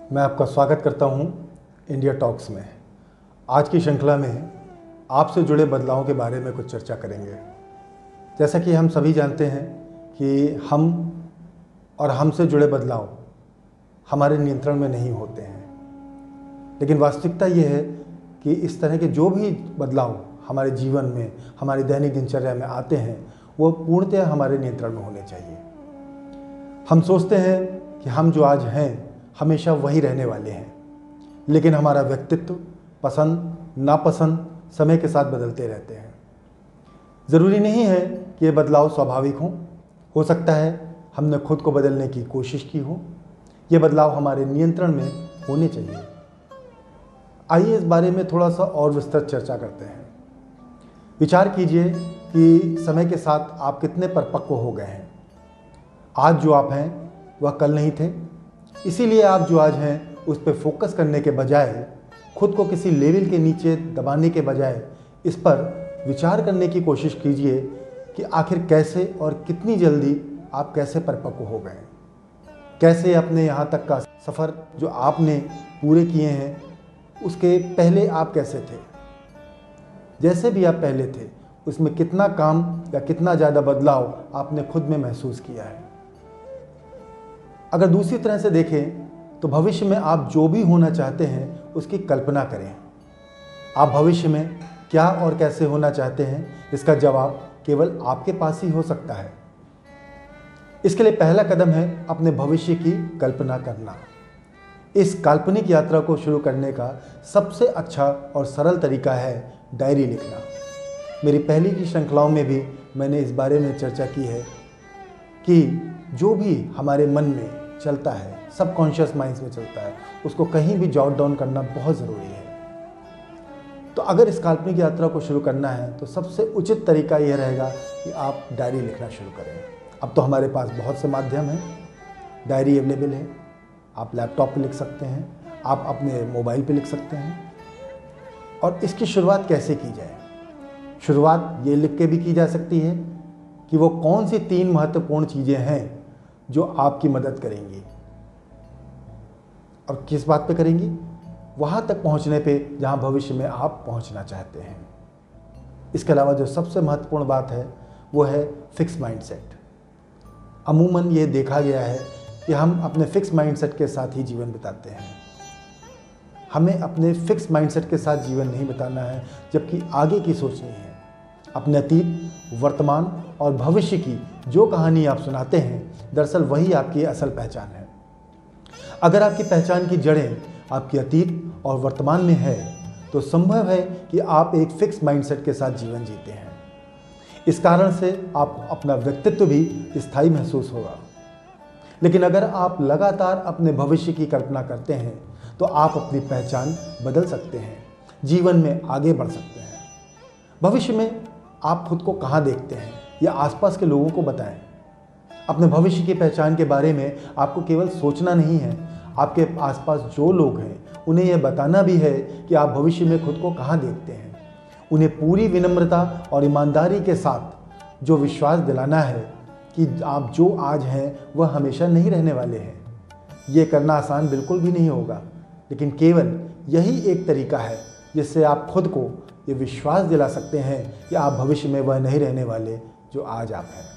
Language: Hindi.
मैं आपका स्वागत करता हूं इंडिया टॉक्स में। आज की श्रृंखला में आपसे जुड़े बदलावों के बारे में कुछ चर्चा करेंगे। जैसा कि हम सभी जानते हैं कि हम और हमसे जुड़े बदलाव हमारे नियंत्रण में नहीं होते हैं, लेकिन वास्तविकता ये है कि इस तरह के जो भी बदलाव हमारे जीवन में, हमारी दैनिक दिनचर्या में आते हैं, वो पूर्णतः हमारे नियंत्रण में होने चाहिए। हम सोचते हैं कि हम जो आज हैं हमेशा वही रहने वाले हैं, लेकिन हमारा व्यक्तित्व, पसंद नापसंद समय के साथ बदलते रहते हैं। ज़रूरी नहीं है कि ये बदलाव स्वाभाविक हो सकता है हमने खुद को बदलने की कोशिश की हो। ये बदलाव हमारे नियंत्रण में होने चाहिए। आइए इस बारे में थोड़ा सा और विस्तृत चर्चा करते हैं। विचार कीजिए कि समय के साथ आप कितने परिपक्व हो गए हैं। आज जो आप हैं वह कल नहीं थे, इसीलिए आप जो आज हैं उस पर फोकस करने के बजाय, खुद को किसी लेवल के नीचे दबाने के बजाय इस पर विचार करने की कोशिश कीजिए कि आखिर कैसे और कितनी जल्दी आप कैसे परिपक्व हो गए, कैसे अपने यहाँ तक का सफ़र जो आपने पूरे किए हैं उसके पहले आप कैसे थे। जैसे भी आप पहले थे उसमें कितना काम या कितना ज़्यादा बदलाव आपने खुद में महसूस किया है। अगर दूसरी तरह से देखें तो भविष्य में आप जो भी होना चाहते हैं उसकी कल्पना करें। आप भविष्य में क्या और कैसे होना चाहते हैं, इसका जवाब केवल आपके पास ही हो सकता है। इसके लिए पहला कदम है अपने भविष्य की कल्पना करना। इस काल्पनिक यात्रा को शुरू करने का सबसे अच्छा और सरल तरीका है डायरी लिखना। मेरी पहली की श्रृंखलाओं में भी मैंने इस बारे में चर्चा की है कि जो भी हमारे मन में चलता है, सबकॉन्शियस माइंड्स में चलता है, उसको कहीं भी जॉट डाउन करना बहुत ज़रूरी है। तो अगर इस काल्पनिक यात्रा को शुरू करना है तो सबसे उचित तरीका यह रहेगा कि आप डायरी लिखना शुरू करें। अब तो हमारे पास बहुत से माध्यम हैं, डायरी अवेलेबल है। आप लैपटॉप पे लिख सकते हैं, आप अपने मोबाइल पे लिख सकते हैं। और इसकी शुरुआत कैसे की जाए? शुरुआत ये लिख के भी की जा सकती है कि वो कौन सी 3 महत्वपूर्ण चीज़ें हैं जो आपकी मदद करेंगी। और किस बात पे करेंगी? वहाँ तक पहुँचने पे जहाँ भविष्य में आप पहुँचना चाहते हैं। इसके अलावा जो सबसे महत्वपूर्ण बात है वो है फिक्स माइंडसेट। अमूमन ये देखा गया है कि हम अपने फिक्स माइंडसेट के साथ ही जीवन बिताते हैं। हमें अपने फिक्स माइंडसेट के साथ जीवन नहीं बिताना है, जबकि आगे की सोचनी है। अपने अतीत, वर्तमान और भविष्य की जो कहानी आप सुनाते हैं, दरअसल वही आपकी असल पहचान है। अगर आपकी पहचान की जड़ें आपके अतीत और वर्तमान में है तो संभव है कि आप एक फिक्स माइंडसेट के साथ जीवन जीते हैं। इस कारण से आप अपना व्यक्तित्व भी स्थायी महसूस होगा। लेकिन अगर आप लगातार अपने भविष्य की कल्पना करते हैं तो आप अपनी पहचान बदल सकते हैं, जीवन में आगे बढ़ सकते हैं। भविष्य में आप खुद को कहाँ देखते हैं या आसपास के लोगों को बताएं। अपने भविष्य की पहचान के बारे में आपको केवल सोचना नहीं है, आपके आसपास जो लोग हैं उन्हें यह बताना भी है कि आप भविष्य में खुद को कहाँ देखते हैं। उन्हें पूरी विनम्रता और ईमानदारी के साथ जो विश्वास दिलाना है कि आप जो आज हैं वह हमेशा नहीं रहने वाले हैं। ये करना आसान बिल्कुल भी नहीं होगा, लेकिन केवल यही एक तरीका है जिससे आप खुद को ये विश्वास दिला सकते हैं कि आप भविष्य में वह नहीं रहने वाले जो आज आप हैं।